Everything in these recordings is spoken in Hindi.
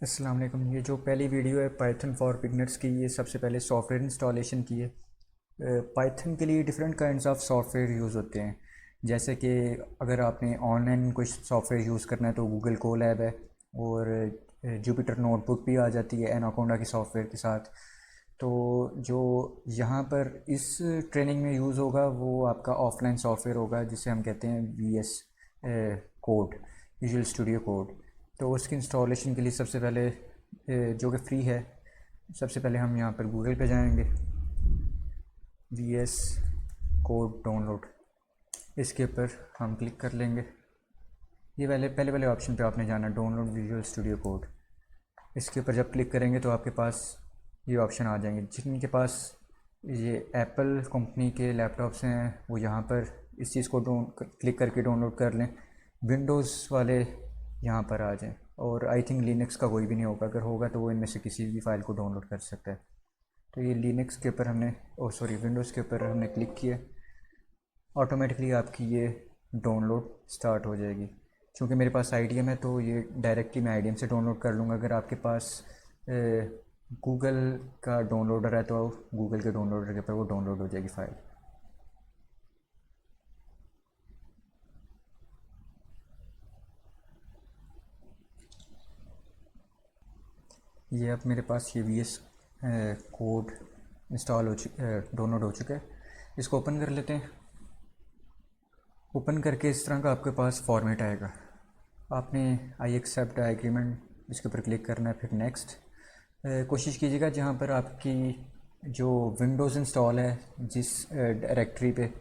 अस्सलाम वालेकुम। ये जो पहली वीडियो है पाइथन फॉर बिगनर्स की, ये सबसे पहले सॉफ्टवेयर इंस्टॉलेशन की है। पाइथन के लिए different kinds of software use होते हैं। जैसे कि अगर आपने ऑनलाइन कुछ सॉफ्टवेयर यूज़ करना है तो गूगल कोलैब है, और जुपिटर नोटबुक भी आ जाती है एनाकोंडा के सॉफ्टवेयर के साथ। तो जो यहाँ पर इस ट्रेनिंग में यूज़ होगा वो आपका ऑफलाइन सॉफ्टवेयर होगा, जिसे हम कहते हैं कोड, विजुअल स्टूडियो कोड। तो उसकी इंस्टॉलेशन के लिए सबसे पहले जो कि फ्री है, सबसे पहले हम यहाँ पर गूगल पे जाएंगे, वी एस कोड डाउनलोड, इसके ऊपर हम क्लिक कर लेंगे। ये पहले पहले वाले ऑप्शन पे आपने जाना, डाउनलोड विजुअल स्टूडियो कोड। इसके ऊपर जब क्लिक करेंगे तो आपके पास ये ऑप्शन आ जाएंगे। जिनके पास ये एप्पल कंपनी के लैपटॉप्स हैं वो यहाँ पर इस चीज़ को क्लिक करके डाउनलोड कर लें। विंडोज़ वाले यहाँ पर आ जाएं, और आई थिंक लिनक्स का कोई भी नहीं होगा, अगर होगा तो वो इनमें से किसी भी फाइल को डाउनलोड कर सकता है। तो ये लिनक्स के ऊपर हमने, विंडोज़ के ऊपर हमने क्लिक किया, ऑटोमेटिकली आपकी ये डाउनलोड स्टार्ट हो जाएगी। क्योंकि मेरे पास आईडीएम है तो ये डायरेक्टली मैं आईडीएम से डाउनलोड कर लूँगा। अगर आपके पास गूगल का डाउनलोडर है तो गूगल के डाउनलोडर के ऊपर वो डाउनलोड हो जाएगी फ़ाइल। ये अब मेरे पास ये वी एस कोड इंस्टॉल हो डाउनलोड हो चुका है। इसको ओपन कर लेते हैं। ओपन करके इस तरह का आपके पास फॉर्मेट आएगा। आपने आई एक्सेप्ट एग्रीमेंट इसके ऊपर क्लिक करना है, फिर नेक्स्ट। कोशिश कीजिएगा जहाँ पर आपकी जो विंडोज़ इंस्टॉल है, जिस डायरेक्टरी पे,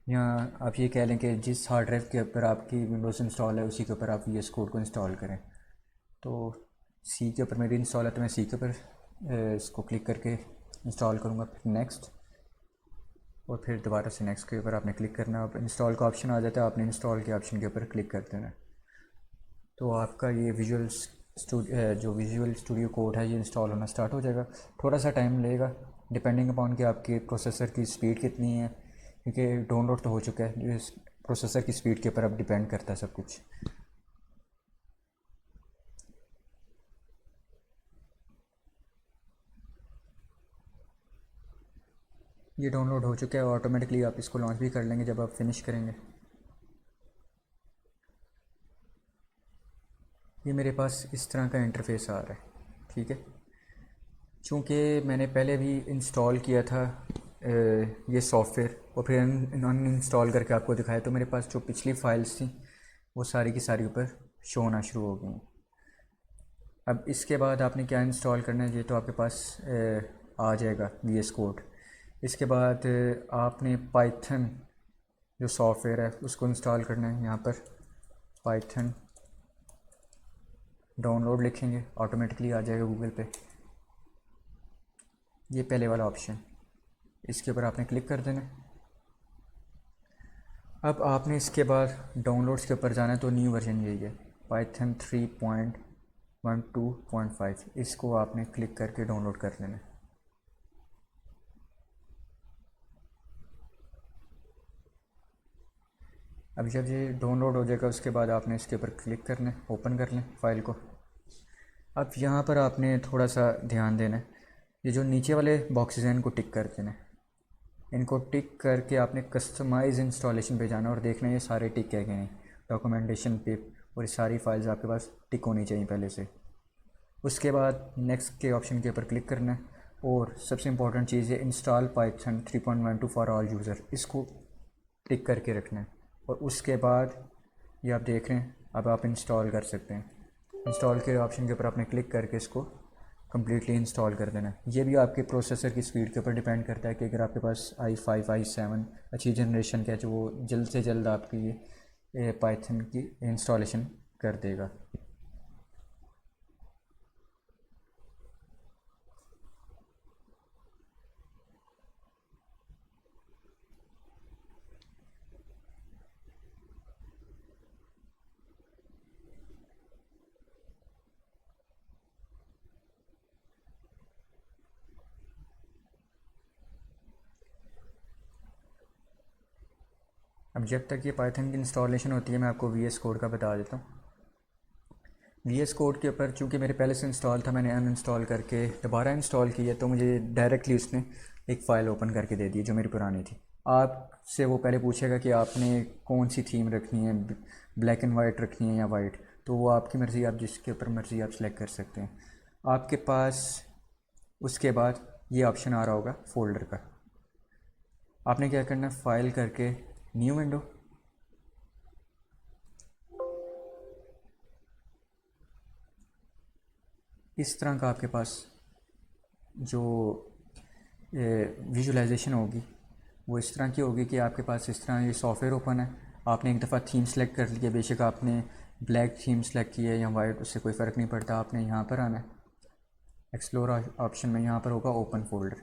या आप ये कह लें कि जिस हार्ड ड्राइव के ऊपर आपकी विंडोज़ इंस्टॉल है उसी के ऊपर आप वी एस कोड को इंस्टॉल करें। तो सी के ऊपर मेरी इंस्टॉल है तो मैं सी के ऊपर इसको क्लिक करके इंस्टॉल करूँगा, फिर नेक्स्ट, और फिर दोबारा से नेक्स्ट के ऊपर आपने क्लिक करना है। अब इंस्टॉल का ऑप्शन आ जाता है, आपने इंस्टॉल के ऑप्शन के ऊपर क्लिक कर देना है। तो आपका ये जो विजुअल स्टूडियो कोड है ये इंस्टॉल होना स्टार्ट हो जाएगा। थोड़ा सा टाइम लगेगा डिपेंडिंग अपॉन कि आपके प्रोसेसर की स्पीड कितनी है, क्योंकि डाउनलोड तो हो चुका है। इस प्रोसेसर की स्पीड के ऊपर अब डिपेंड करता है सब कुछ। ये डाउनलोड हो चुका है, ऑटोमेटिकली आप इसको लॉन्च भी कर लेंगे जब आप फिनिश करेंगे। ये मेरे पास इस तरह का इंटरफेस आ रहा है, ठीक है। चूँकि मैंने पहले भी इंस्टॉल किया था ये सॉफ्टवेयर, और फिर अन इंस्टॉल करके आपको दिखाया, तो मेरे पास जो पिछली फाइल्स थी वो सारी की सारी ऊपर शो होना शुरू हो गई। अब इसके बाद आपने क्या इंस्टॉल करना है ये तो आपके पास आ जाएगा, वी एस कोड। इसके बाद आपने पाइथन जो सॉफ्टवेयर है उसको इंस्टॉल करना है। यहाँ पर पाइथन डाउनलोड लिखेंगे, ऑटोमेटिकली आ जाएगा गूगल पे। ये पहले वाला ऑप्शन, इसके ऊपर आपने क्लिक कर देना। अब आपने इसके बाद डाउनलोड्स के ऊपर जाना है, तो न्यू वर्जन यही है, पाइथन 3.12.5। इसको आपने क्लिक करके डाउनलोड कर लेना है। अब जब ये डाउनलोड हो जाएगा उसके बाद आपने इसके ऊपर क्लिक करना है, ओपन कर लें फ़ाइल को। अब यहाँ पर आपने थोड़ा सा ध्यान देना है, ये जो नीचे वाले बॉक्सेस हैं इनको टिक कर देना है। इनको टिक करके आपने कस्टमाइज़ इंस्टॉलेशन पे जाना और देखना ये सारे टिक है कि नहीं, डॉक्यूमेंटेशन पे, और ये सारी फाइल्स आपके पास टिक होनी चाहिए पहले से। उसके बाद नेक्स्ट के ऑप्शन के ऊपर क्लिक करना है, और सबसे इंपॉर्टेंट चीज़ है install Python 3.12 for all user, इसको टिक करके रखना है। और उसके बाद ये आप देख रहे हैं, अब आप इंस्टॉल कर सकते हैं। इंस्टॉल के ऑप्शन के ऊपर आपने क्लिक करके इसको कम्प्लीटली इंस्टॉल कर देना है। ये भी आपके प्रोसेसर की स्पीड के ऊपर डिपेंड करता है कि अगर आपके पास i5 i7 अच्छी जनरेशन का है, जो वो जल्द से जल्द आपकी ये पाइथन की इंस्टॉलेशन कर देगा। अब जब तक ये पाइथन की इंस्टॉलेशन होती है मैं आपको वी एस कोड का बता देता हूँ। VS कोड के ऊपर चूँकि मेरे पहले से इंस्टॉल था, मैंने अनइंस्टॉल करके दोबारा इंस्टॉल किया तो मुझे डायरेक्टली उसने एक फ़ाइल ओपन करके दे दी जो मेरी पुरानी थी। आपसे वो पहले पूछेगा कि आपने कौन सी थीम रखनी है, ब्लैक एंड वाइट रखनी है या वाइट, तो वो आपकी मर्ज़ी, आप जिसके ऊपर मर्ज़ी आप सेलेक्ट कर सकते हैं। आपके पास उसके बाद ये ऑप्शन आ रहा होगा फ़ोल्डर का। आपने क्या करना है, फ़ाइल करके न्यू विंडो, इस तरह का आपके पास जो विजुलाइजेशन होगी वो इस तरह की होगी कि आपके पास इस तरह ये सॉफ्टवेयर ओपन है। आपने एक दफ़ा थीम सेलेक्ट कर लिया, बेशक आपने ब्लैक थीम सेलेक्ट की है या वाइट, उससे कोई फ़र्क नहीं पड़ता। आपने यहाँ पर आना है, एक्सप्लोर ऑप्शन में यहाँ पर होगा ओपन फ़ोल्डर।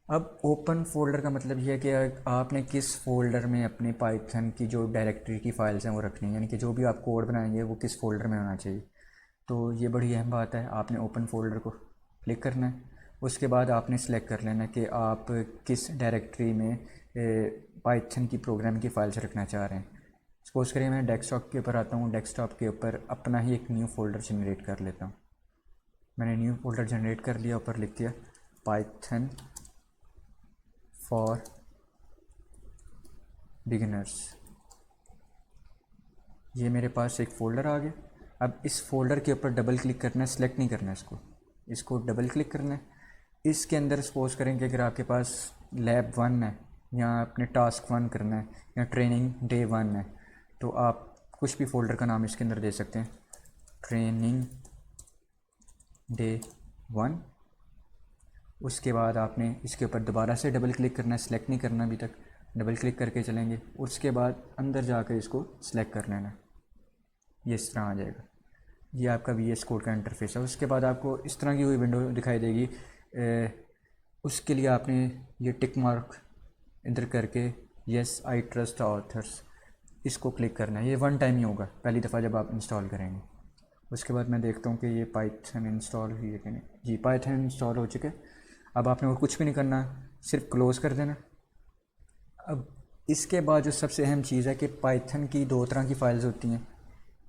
अब ओपन फ़ोल्डर का मतलब ये है कि आपने किस फ़ोल्डर में अपने पाइथन की जो डायरेक्टरी की फ़ाइल्स हैं वो रखनी है, यानी कि जो भी आप कोड बनाएंगे वो किस फ़ोल्डर में होना चाहिए। तो ये बड़ी अहम बात है। आपने ओपन फ़ोल्डर को क्लिक करना है, उसके बाद आपने सेलेक्ट कर लेना कि आप किस डायरेक्टरी में पाइथन की प्रोग्राम की फ़ाइल्स रखना चाह रहे हैं। सपोज़ करिए मैं डेस्कटॉप के ऊपर आता हूँ, डेस्कटॉप के ऊपर अपना ही एक न्यू फ़ोल्डर जनरेट कर लेता हूँ। मैंने न्यू फ़ोल्डर जनरेट कर लिया, ऊपर लिख दिया पाइथन फॉर बिगिनर्स। ये मेरे पास एक फ़ोल्डर आ गया। अब इस फ़ोल्डर के ऊपर डबल क्लिक करना है, सेलेक्ट नहीं करना है इसको डबल क्लिक करना है। इसके अंदर सपोज करें कि अगर आपके पास लैब 1 है या आपने टास्क 1 करना है या ट्रेनिंग डे 1 है, तो आप कुछ भी फ़ोल्डर का नाम इसके अंदर दे सकते हैं, ट्रेनिंग डे 1। उसके बाद आपने इसके ऊपर दोबारा से डबल क्लिक करना है, सेलेक्ट नहीं करना अभी तक, डबल क्लिक करके चलेंगे। उसके बाद अंदर जाकर इसको सेलेक्ट कर लेना, ये इस तरह आ जाएगा। ये आपका VS कोड का इंटरफेस है। उसके बाद आपको इस तरह की हुई विंडो दिखाई देगी। उसके लिए आपने ये टिक मार्क इधर करके येस आई ट्रस्ट ऑथर्स, इसको क्लिक करना है। ये वन टाइम ही होगा, पहली दफ़ा जब आप इंस्टॉल करेंगे। उसके बाद मैं देखता हूँ कि ये पाइथन इंस्टॉल हुई है कि नहीं। जी, पाइथन इंस्टॉल हो चुके। अब आपने और कुछ भी नहीं करना, सिर्फ क्लोज़ कर देना। अब इसके बाद जो सबसे अहम चीज़ है कि पाइथन की दो तरह की फ़ाइल्स होती हैं,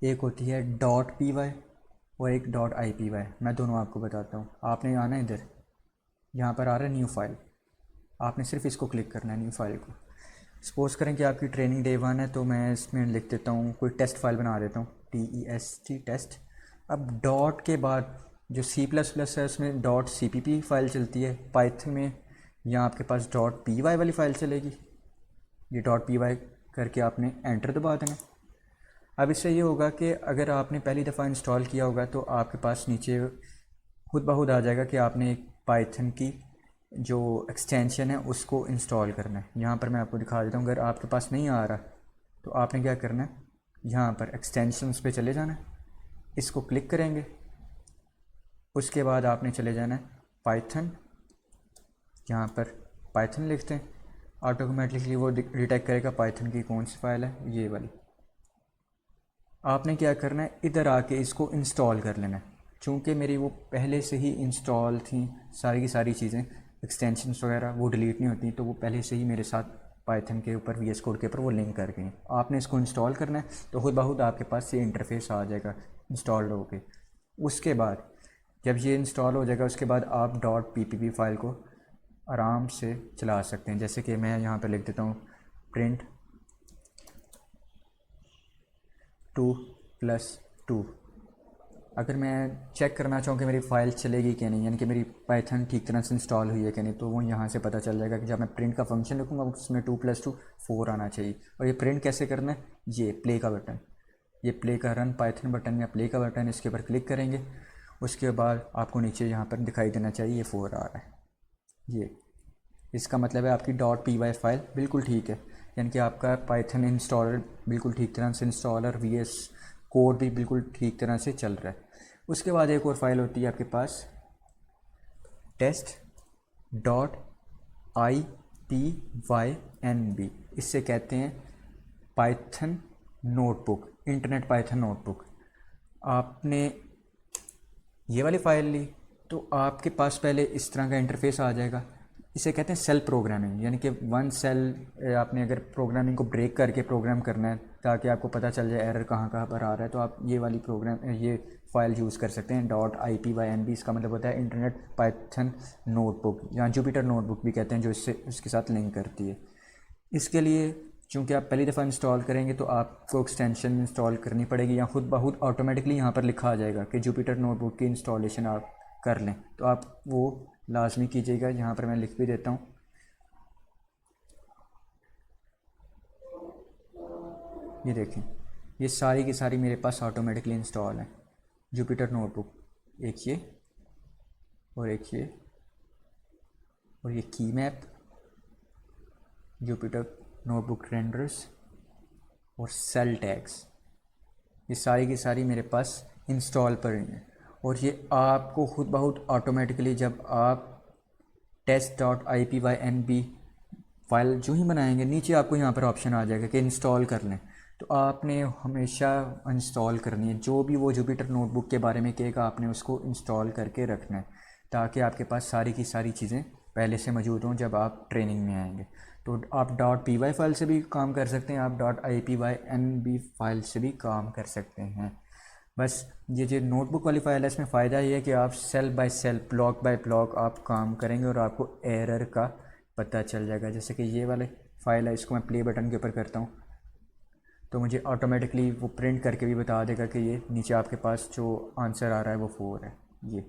एक होती है .py और एक .ipy। मैं दोनों आपको बताता हूँ। आपने आना है इधर, यहाँ पर आ रहा है न्यू फाइल, आपने सिर्फ इसको क्लिक करना है, न्यू फाइल को। सपोज़ करें कि आपकी ट्रेनिंग डे 1 है, तो मैं इसमें लिख देता हूँ, कोई टेस्ट फाइल बना देता हूँ, TEST टेस्ट। अब डॉट के बाद जो C++ है उसमें .cpp फ़ाइल चलती है, पाइथन में यहाँ आपके पास .py वाली फ़ाइल चलेगी। ये .py करके आपने एंटर दबा देना। अब इससे ये होगा कि अगर आपने पहली दफ़ा इंस्टॉल किया होगा तो आपके पास नीचे खुद ब खुद आ जाएगा कि आपने एक पाइथन की जो एक्सटेंशन है उसको इंस्टॉल करना है। यहाँ पर मैं आपको दिखा देता हूँ। अगर आपके पास नहीं आ रहा तो आपने क्या करना है, यहाँ पर एक्सटेंशंस पे चले जाना है, इसको क्लिक करेंगे। उसके बाद आपने चले जाना है पाइथन, यहाँ पर पाइथन लिखते हैं, ऑटोमेटिकली वो डिटेक्ट करेगा पाइथन की कौन सी फाइल है, ये वाली। आपने क्या करना है, इधर आके इसको इंस्टॉल कर लेना है। चूँकि मेरी वो पहले से ही इंस्टॉल थी सारी की सारी चीज़ें, एक्सटेंशंस वगैरह वो डिलीट नहीं होती, तो वो पहले से ही मेरे साथ पाइथन के ऊपर VS कोड के ऊपर वो लिंक कर गई। आपने इसको इंस्टॉल करना है तो खुद ब खुद आपके पास ये इंटरफेस आ जाएगा इंस्टॉल्ड होके। उसके बाद जब ये इंस्टॉल हो जाएगा उसके बाद आप .ppp फाइल को आराम से चला सकते हैं। जैसे कि मैं यहाँ पर लिख देता हूँ print 2+2। अगर मैं चेक करना चाहूँ कि मेरी फ़ाइल चलेगी कि नहीं, यानी कि मेरी पाइथन ठीक तरह से इंस्टॉल हुई है कि नहीं, तो वो यहाँ से पता चल जाएगा कि जब मैं प्रिंट का फंक्शन लिखूँगा उसमें 2+2 4 आना चाहिए। और ये प्रिंट कैसे करना है, ये प्ले का बटन, ये प्ले का रन पाइथन बटन या प्ले का बटन, इसके ऊपर क्लिक करेंगे। उसके बाद आपको नीचे यहाँ पर दिखाई देना चाहिए ये 4 आ रहा है। ये इसका मतलब है आपकी .py फाइल बिल्कुल ठीक है, यानी कि आपका पाइथन इंस्टॉलर बिल्कुल ठीक तरह से इंस्टॉल और VS कोड भी बिल्कुल ठीक तरह से चल रहा है। उसके बाद एक और फाइल होती है आपके पास test.ipynb, इससे कहते हैं Python notebook, internet Python notebook. आपने ये वाली फ़ाइल ली तो आपके पास पहले इस तरह का इंटरफेस आ जाएगा। इसे कहते हैं सेल प्रोग्रामिंग, यानी कि वन सेल आपने अगर प्रोग्रामिंग को ब्रेक करके प्रोग्राम करना है ताकि आपको पता चल जाए एरर कहाँ कहाँ पर आ रहा है, तो आप ये वाली प्रोग्राम ये फ़ाइल यूज़ कर सकते हैं .ipynb। इसका मतलब होता है इंटरनेट पाइथन नोटबुक, या जुपिटर नोटबुक भी कहते हैं, जो इससे उसके साथ लिंक करती है। इसके लिए चूँकि आप पहली दफ़ा इंस्टॉल करेंगे तो आपको एक्सटेंशन इंस्टॉल करनी पड़ेगी, या खुद ब खुद ऑटोमेटिकली यहाँ पर लिखा आ जाएगा कि जुपिटर नोटबुक की इंस्टॉलेशन आप कर लें, तो आप वो लाजमी कीजिएगा। यहाँ पर मैं लिख भी देता हूँ। ये देखें, ये सारी की सारी मेरे पास ऑटोमेटिकली इंस्टॉल है जुपिटर नोटबुक। एक ये और एक ये और ये की मैप, जुपिटर नोटबुक रेंडर्स और सेल टैग्स, ये सारी की सारी मेरे पास इंस्टॉल पर हैं। और ये आपको खुद ब खुद ऑटोमेटिकली जब आप test.ipynb फाइल जो ही बनाएंगे, नीचे आपको यहाँ पर ऑप्शन आ जाएगा कि इंस्टॉल कर लें, तो आपने हमेशा इंस्टॉल करनी है। जो भी वो जुपिटर नोटबुक के बारे में कहेगा आपने उसको इंस्टॉल करके रखना है, ताकि आपके पास सारी की सारी चीज़ें पहले से मौजूद हों जब आप ट्रेनिंग में आएंगे। तो आप .py फाइल से भी काम कर सकते हैं, आप .ipynb फाइल से भी काम कर सकते हैं। बस ये जो नोटबुक वाली फ़ाइल है, इसमें फ़ायदा ये है कि आप cell by cell, block by block आप काम करेंगे और आपको एरर का पता चल जाएगा। जैसे कि ये वाले फ़ाइल है, इसको मैं प्ले बटन के ऊपर करता हूँ तो मुझे ऑटोमेटिकली वो प्रिंट करके भी बता देगा कि ये नीचे आपके पास जो आंसर आ रहा है वो 4 है ये।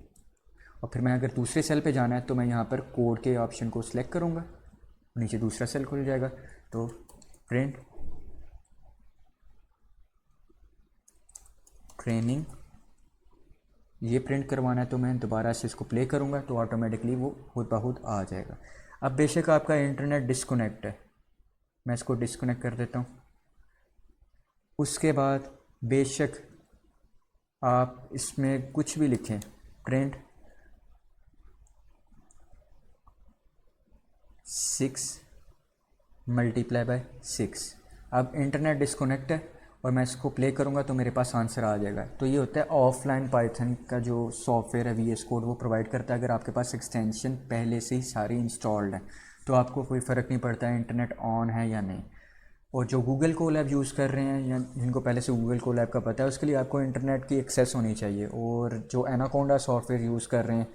और फिर मैं अगर दूसरे सेल पे जाना है तो मैं यहाँ पर कोड के ऑप्शन को सिलेक्ट करूँगा, नीचे दूसरा सेल खुल जाएगा, तो प्रिंट ट्रेनिंग ये प्रिंट करवाना है, तो मैं दोबारा से इसको प्ले करूँगा तो ऑटोमेटिकली वो खुद ब खुद आ जाएगा। अब बेशक आपका इंटरनेट डिस्कनेक्ट है, मैं इसको डिस्कनेक्ट कर देता हूँ। उसके बाद बेशक आप इसमें कुछ भी लिखें, प्रिंट 6 मल्टीप्लाई बाय 6। अब इंटरनेट डिस्कनेक्ट है और मैं इसको प्ले करूँगा तो मेरे पास आंसर आ जाएगा। तो ये होता है ऑफलाइन पाइथन का जो सॉफ्टवेयर है VS कोड, वो प्रोवाइड करता है। अगर आपके पास एक्सटेंशन पहले से ही सारी इंस्टॉल्ड है तो आपको कोई फ़र्क नहीं पड़ता है इंटरनेट ऑन है या नहीं। और जो गूगल कोलैब यूज़ कर रहे हैं या जिनको पहले से गूगल कोलैब का पता है, उसके लिए आपको इंटरनेट की एक्सेस होनी चाहिए। और जो एनाकोंडा सॉफ्टवेयर यूज़ कर रहे हैं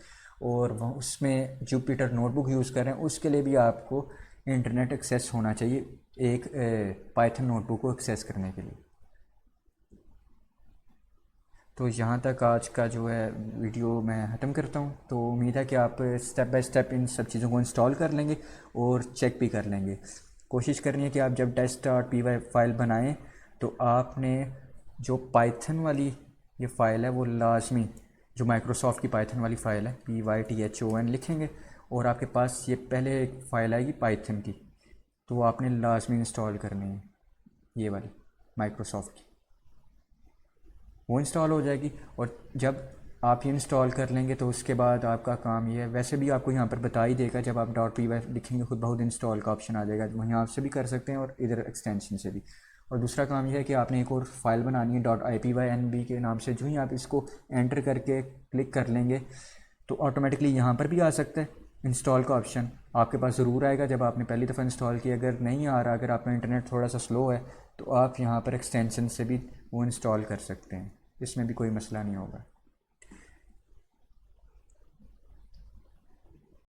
और उसमें जुपिटर नोटबुक यूज़ कर रहे हैं, उसके लिए भी आपको इंटरनेट एक्सेस होना चाहिए एक पाइथन नोटबुक को एक्सेस करने के लिए। तो यहाँ तक आज का जो है वीडियो मैं ख़त्म करता हूँ। तो उम्मीद है कि आप स्टेप बाय स्टेप इन सब चीज़ों को इंस्टॉल कर लेंगे और चेक भी कर लेंगे। कोशिश करनी है कि आप जब test.py फाइल बनाएं तो आपने जो पाइथन वाली ये फ़ाइल है वो लाजमी, जो माइक्रोसॉफ्ट की पाइथन वाली फ़ाइल है python लिखेंगे और आपके पास ये पहले एक फ़ाइल आएगी पाइथन की, तो वो आपने लाजमी इंस्टॉल करनी है, ये वाली माइक्रोसॉफ्ट की, वो इंस्टॉल हो जाएगी। और जब आप ये इंस्टॉल कर लेंगे तो उसके बाद आपका काम ये है, वैसे भी आपको यहाँ पर बता ही देगा, जब आप .py लिखेंगे खुद बहुत इंस्टॉल का ऑप्शन आ जाएगा, वहीं आप से भी कर सकते हैं और इधर एक्सटेंशन से भी। और दूसरा काम यह है कि आपने एक और फाइल बनानी है .ipynb के नाम से। जो ही आप इसको एंटर करके क्लिक कर लेंगे तो ऑटोमेटिकली यहाँ पर भी आ सकता है इंस्टॉल का ऑप्शन, आपके पास ज़रूर आएगा जब आपने पहली दफ़ा इंस्टॉल किया। अगर नहीं आ रहा, अगर आपका इंटरनेट थोड़ा सा स्लो है, तो आप यहाँ पर एक्सटेंशन से भी वो इंस्टॉल कर सकते हैं, इसमें भी कोई मसला नहीं होगा।